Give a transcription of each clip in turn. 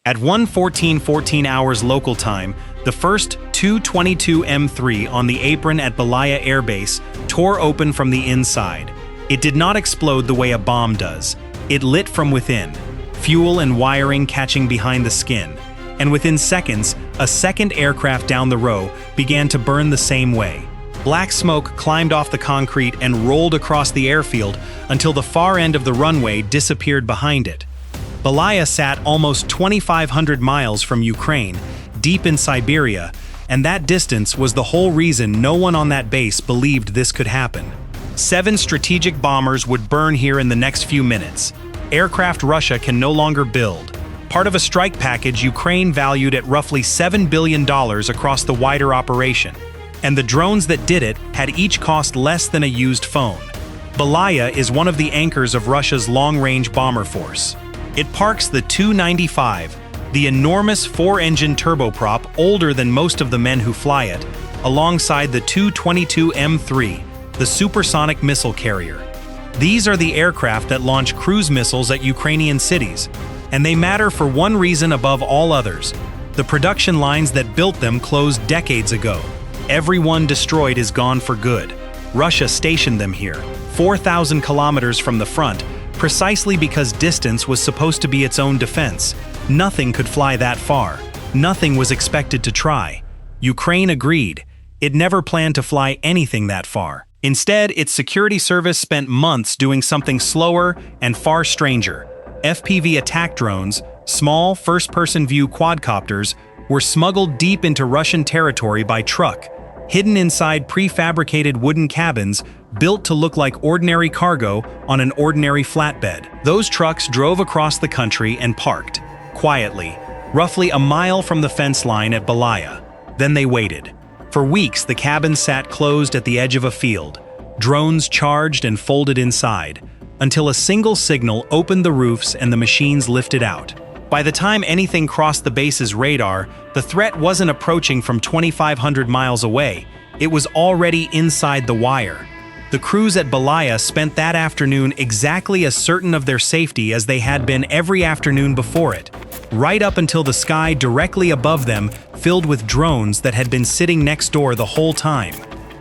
At 1:14 hours local time, the first Tu-22M3 on the apron at Belaya Air Base tore open from the inside. It did not explode the way a bomb does. It lit from within, fuel and wiring catching behind the skin. And within seconds, a second aircraft down the row began to burn the same way. Black smoke climbed off the concrete and rolled across the airfield until the far end of the runway disappeared behind it. Belaya sat almost 2,500 miles from Ukraine, deep in Siberia, and that distance was the whole reason no one on that base believed this could happen. 7 strategic bombers would burn here in the next few minutes. Aircraft Russia can no longer build. Part of a strike package Ukraine valued at roughly $7 billion across the wider operation. And the drones that did it had each cost less than a used phone. Belaya is one of the anchors of Russia's long-range bomber force. It parks the Tu-95, the enormous 4-engine turboprop older than most of the men who fly it, alongside the Tu-22M3, the supersonic missile carrier. These are the aircraft that launch cruise missiles at Ukrainian cities, and they matter for one reason above all others. The production lines that built them closed decades ago. Everyone destroyed is gone for good. Russia stationed them here, 4,000 kilometers from the front, precisely because distance was supposed to be its own defense. Nothing could fly that far. Nothing was expected to try. Ukraine agreed. It never planned to fly anything that far. Instead, its security service spent months doing something slower and far stranger. FPV attack drones, small first-person view quadcopters, were smuggled deep into Russian territory by truck, hidden inside prefabricated wooden cabins built to look like ordinary cargo on an ordinary flatbed. Those trucks drove across the country and parked, quietly, roughly a mile from the fence line at Belaya. Then they waited. For weeks, the cabins sat closed at the edge of a field. Drones charged and folded inside, until a single signal opened the roofs and the machines lifted out. By the time anything crossed the base's radar, the threat wasn't approaching from 2,500 miles away. It was already inside the wire. The crews at Belaya spent that afternoon exactly as certain of their safety as they had been every afternoon before it, right up until the sky directly above them filled with drones that had been sitting next door the whole time.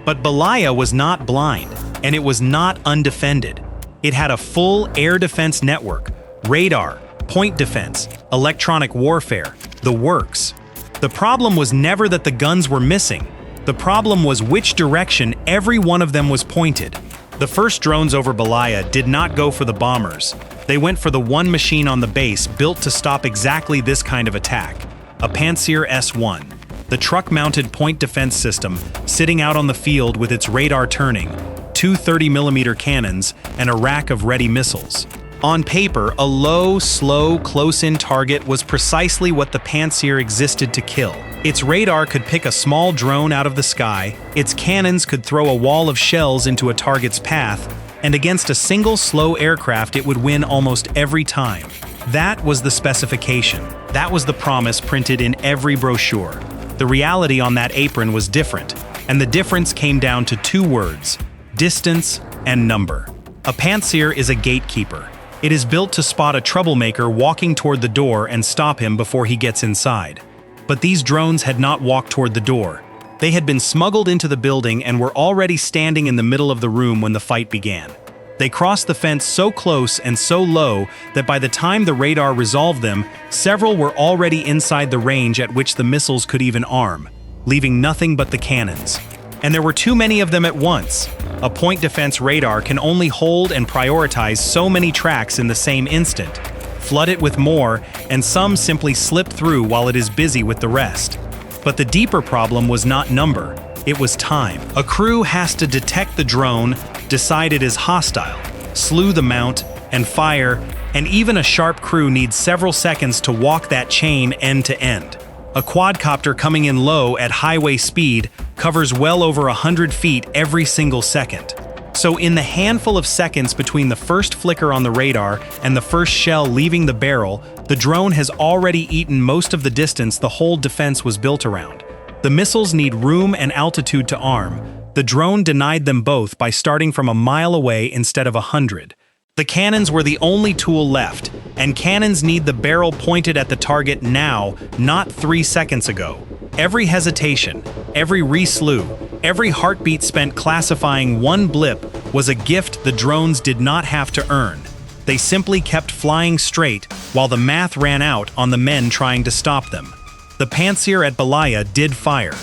But Belaya was not blind, and it was not undefended. It had a full air defense network, radar, point defense, electronic warfare, the works. The problem was never that the guns were missing. The problem was which direction every one of them was pointed. The first drones over Belaya did not go for the bombers. They went for the one machine on the base built to stop exactly this kind of attack, a Pantsir-S1, the truck-mounted point defense system sitting out on the field with its radar turning, 2 30mm cannons, and a rack of ready missiles. On paper, a low, slow, close-in target was precisely what the Pantsir existed to kill. Its radar could pick a small drone out of the sky, its cannons could throw a wall of shells into a target's path, and against a single slow aircraft it would win almost every time. That was the specification. That was the promise printed in every brochure. The reality on that apron was different, and the difference came down to 2 words: distance and number. A Pantsir is a gatekeeper. It is built to spot a troublemaker walking toward the door and stop him before he gets inside. But these drones had not walked toward the door. They had been smuggled into the building and were already standing in the middle of the room when the fight began. They crossed the fence so close and so low that by the time the radar resolved them, several were already inside the range at which the missiles could even arm, leaving nothing but the cannons. And there were too many of them at once. A point defense radar can only hold and prioritize so many tracks in the same instant. Flood it with more, and some simply slip through while it is busy with the rest. But the deeper problem was not number, it was time. A crew has to detect the drone, decide it is hostile, slew the mount, and fire, and even a sharp crew needs several seconds to walk that chain end to end. A quadcopter coming in low at highway speed covers well over 100 feet every single second. So in the handful of seconds between the first flicker on the radar and the first shell leaving the barrel, the drone has already eaten most of the distance the whole defense was built around. The missiles need room and altitude to arm. The drone denied them both by starting from a mile away instead of 100. The cannons were the only tool left, and cannons need the barrel pointed at the target now, not 3 seconds ago. Every hesitation, every re-slew, every heartbeat spent classifying one blip was a gift the drones did not have to earn. They simply kept flying straight while the math ran out on the men trying to stop them. The Pantsir at Belaya did fire.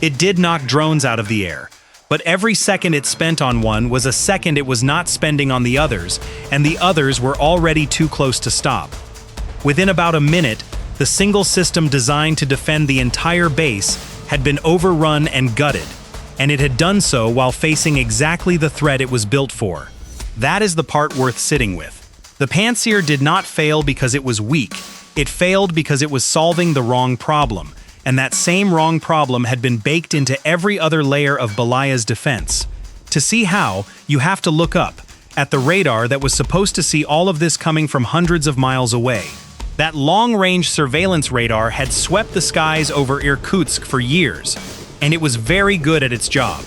It did knock drones out of the air, but every second it spent on one was a second it was not spending on the others, and the others were already too close to stop. Within about a minute, the single system designed to defend the entire base had been overrun and gutted, and it had done so while facing exactly the threat it was built for. That is the part worth sitting with. The Pantsir did not fail because it was weak. It failed because it was solving the wrong problem, and that same wrong problem had been baked into every other layer of Belaya's defense. To see how, you have to look up at the radar that was supposed to see all of this coming from hundreds of miles away. That long-range surveillance radar had swept the skies over Irkutsk for years, and it was very good at its job.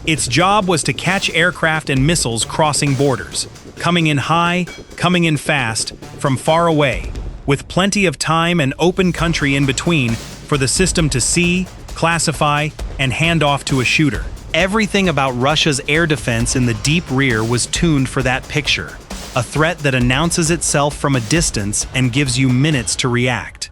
Its job was to catch aircraft and missiles crossing borders, coming in high, coming in fast, from far away, with plenty of time and open country in between for the system to see, classify, and hand off to a shooter. Everything about Russia's air defense in the deep rear was tuned for that picture, a threat that announces itself from a distance and gives you minutes to react.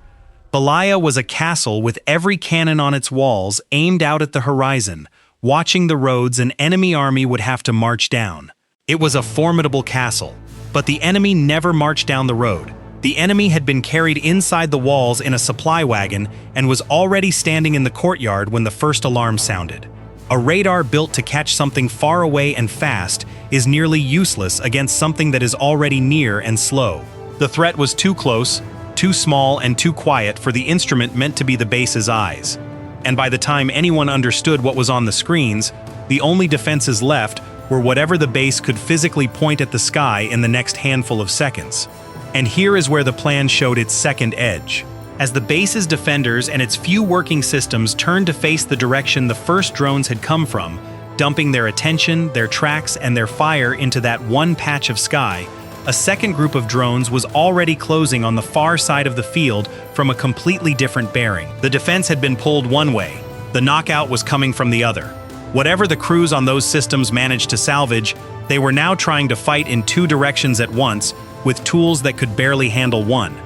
Belaya was a castle with every cannon on its walls aimed out at the horizon, watching the roads an enemy army would have to march down. It was a formidable castle, but the enemy never marched down the road. The enemy had been carried inside the walls in a supply wagon and was already standing in the courtyard when the first alarm sounded. A radar built to catch something far away and fast is nearly useless against something that is already near and slow. The threat was too close, too small, and too quiet for the instrument meant to be the base's eyes. And by the time anyone understood what was on the screens, the only defenses left were whatever the base could physically point at the sky in the next handful of seconds. And here is where the plan showed its second edge. As the base's defenders and its few working systems turned to face the direction the first drones had come from, dumping their attention, their tracks, and their fire into that one patch of sky, a second group of drones was already closing on the far side of the field from a completely different bearing. The defense had been pulled one way, the knockout was coming from the other. Whatever the crews on those systems managed to salvage, they were now trying to fight in two directions at once, with tools that could barely handle one.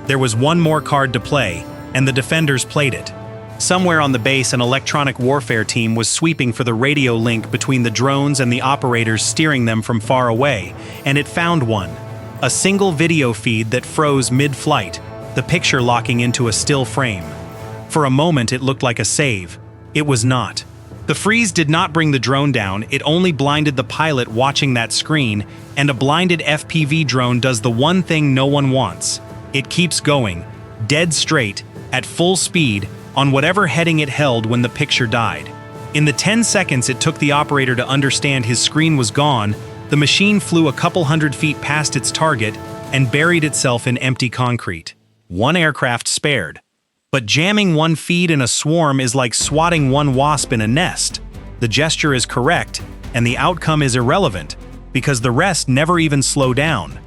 There was one more card to play, and the defenders played it. Somewhere on the base, an electronic warfare team was sweeping for the radio link between the drones and the operators steering them from far away, and it found one. A single video feed that froze mid-flight, the picture locking into a still frame. For a moment, it looked like a save. It was not. The freeze did not bring the drone down, it only blinded the pilot watching that screen, and a blinded FPV drone does the one thing no one wants. It keeps going, dead straight, at full speed, on whatever heading it held when the picture died. In the 10 seconds it took the operator to understand his screen was gone, the machine flew a couple hundred feet past its target and buried itself in empty concrete. One aircraft spared. But jamming one feed in a swarm is like swatting one wasp in a nest. The gesture is correct, and the outcome is irrelevant, because the rest never even slow down.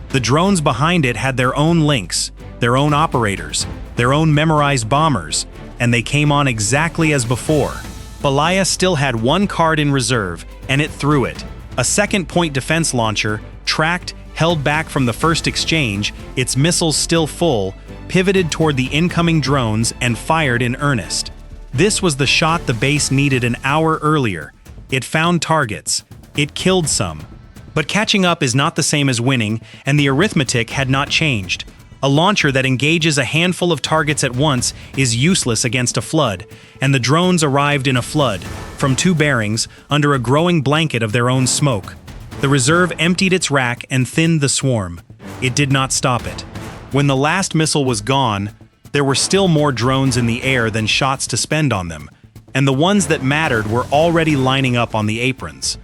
The drones behind it had their own links, their own operators, their own memorized bombers, and they came on exactly as before. Belaya still had one card in reserve, and it threw it. A second point defense launcher, tracked, held back from the first exchange, its missiles still full, pivoted toward the incoming drones and fired in earnest. This was the shot the base needed an hour earlier. It found targets. It killed some. But catching up is not the same as winning, and the arithmetic had not changed. A launcher that engages a handful of targets at once is useless against a flood, and the drones arrived in a flood, from two bearings, under a growing blanket of their own smoke. The reserve emptied its rack and thinned the swarm. It did not stop it. When the last missile was gone, there were still more drones in the air than shots to spend on them, and the ones that mattered were already lining up on the aprons.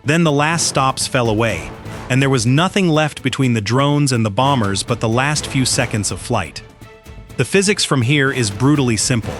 Then the last stops fell away, and there was nothing left between the drones and the bombers but the last few seconds of flight. The physics from here is brutally simple.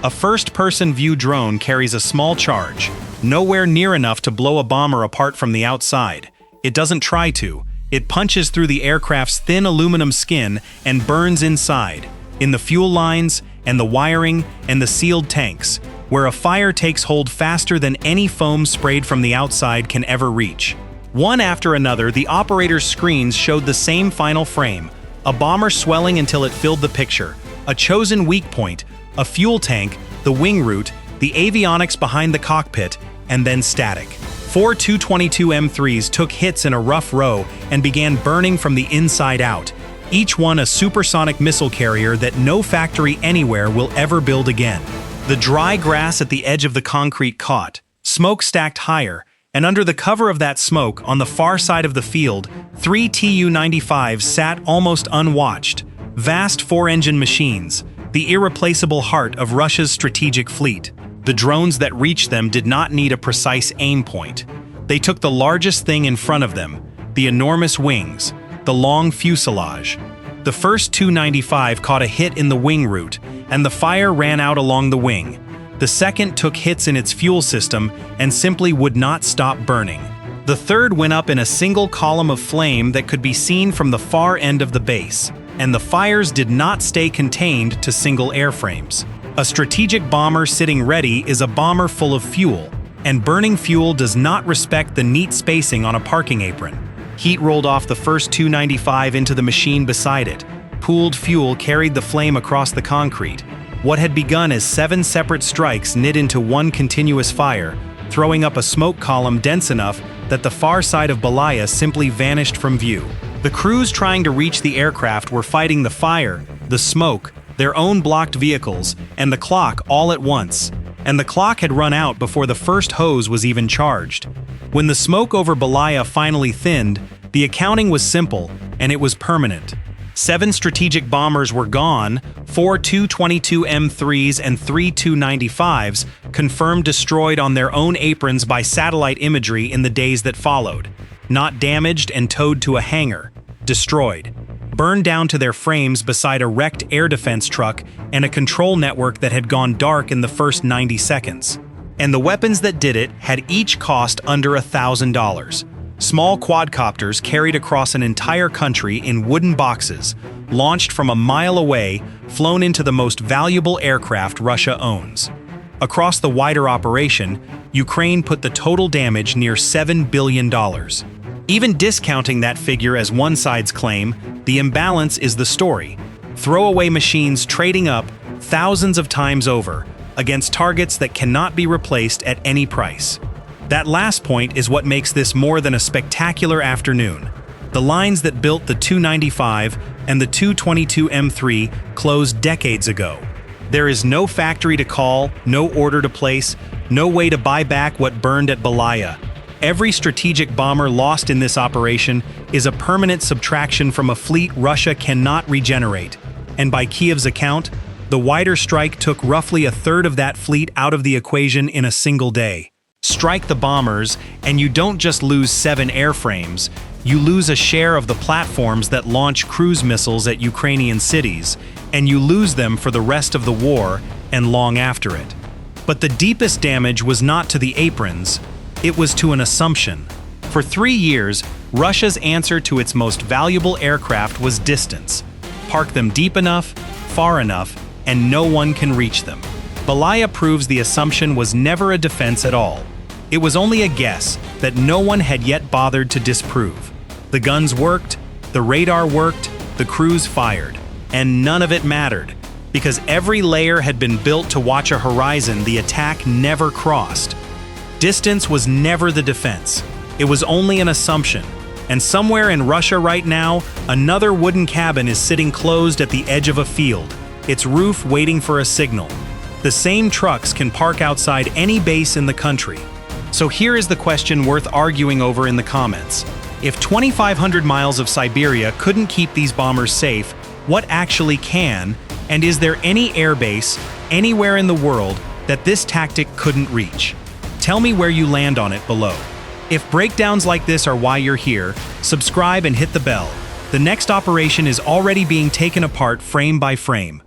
A first-person view drone carries a small charge, nowhere near enough to blow a bomber apart from the outside. It doesn't try to. It punches through the aircraft's thin aluminum skin and burns inside, in the fuel lines and the wiring and the sealed tanks, where a fire takes hold faster than any foam sprayed from the outside can ever reach. One after another, the operator's screens showed the same final frame, a bomber swelling until it filled the picture, a chosen weak point, a fuel tank, the wing root, the avionics behind the cockpit, and then static. 4 Tu-22M3s took hits in a rough row and began burning from the inside out, each one a supersonic missile carrier that no factory anywhere will ever build again. The dry grass at the edge of the concrete caught, smoke stacked higher, and under the cover of that smoke, on the far side of the field, 3 Tu-95s sat almost unwatched, vast four-engine machines, the irreplaceable heart of Russia's strategic fleet. The drones that reached them did not need a precise aim point. They took the largest thing in front of them, the enormous wings, the long fuselage. The first Tu-95 caught a hit in the wing root, and the fire ran out along the wing. The second took hits in its fuel system and simply would not stop burning. The third went up in a single column of flame that could be seen from the far end of the base, and the fires did not stay contained to single airframes. A strategic bomber sitting ready is a bomber full of fuel, and burning fuel does not respect the neat spacing on a parking apron. Heat rolled off the first Tu-95 into the machine beside it. Pooled fuel carried the flame across the concrete. What had begun as 7 separate strikes knit into one continuous fire, throwing up a smoke column dense enough that the far side of Belaya simply vanished from view. The crews trying to reach the aircraft were fighting the fire, the smoke, their own blocked vehicles, and the clock all at once. And the clock had run out before the first hose was even charged. When the smoke over Belaya finally thinned, the accounting was simple, and it was permanent. 7 strategic bombers were gone, 4 Tu-22M3s and 3 Tu-95s confirmed destroyed on their own aprons by satellite imagery in the days that followed. Not damaged and towed to a hangar. Destroyed. Burned down to their frames beside a wrecked air defense truck and a control network that had gone dark in the first 90 seconds. And the weapons that did it had each cost under $1,000. Small quadcopters carried across an entire country in wooden boxes, launched from a mile away, flown into the most valuable aircraft Russia owns. Across the wider operation, Ukraine put the total damage near $7 billion. Even discounting that figure as one side's claim, the imbalance is the story. Throwaway machines trading up thousands of times over against targets that cannot be replaced at any price. That last point is what makes this more than a spectacular afternoon. The lines that built the Tu-95 and the Tu-22M3 closed decades ago. There is no factory to call, no order to place, no way to buy back what burned at Belaya. Every strategic bomber lost in this operation is a permanent subtraction from a fleet Russia cannot regenerate. And by Kiev's account, the wider strike took roughly a third of that fleet out of the equation in a single day. Strike the bombers, and you don't just lose 7 airframes, you lose a share of the platforms that launch cruise missiles at Ukrainian cities, and you lose them for the rest of the war and long after it. But the deepest damage was not to the aprons, it was to an assumption. For 3 years, Russia's answer to its most valuable aircraft was distance. Park them deep enough, far enough, and no one can reach them. Belaya proves the assumption was never a defense at all. It was only a guess that no one had yet bothered to disprove. The guns worked, the radar worked, the crews fired, and none of it mattered, because every layer had been built to watch a horizon the attack never crossed. Distance was never the defense. It was only an assumption. And somewhere in Russia right now, another wooden cabin is sitting closed at the edge of a field, its roof waiting for a signal. The same trucks can park outside any base in the country. So here is the question worth arguing over in the comments. If 2,500 miles of Siberia couldn't keep these bombers safe, what actually can? And is there any airbase anywhere in the world that this tactic couldn't reach? Tell me where you land on it below. If breakdowns like this are why you're here, subscribe and hit the bell. The next operation is already being taken apart frame by frame.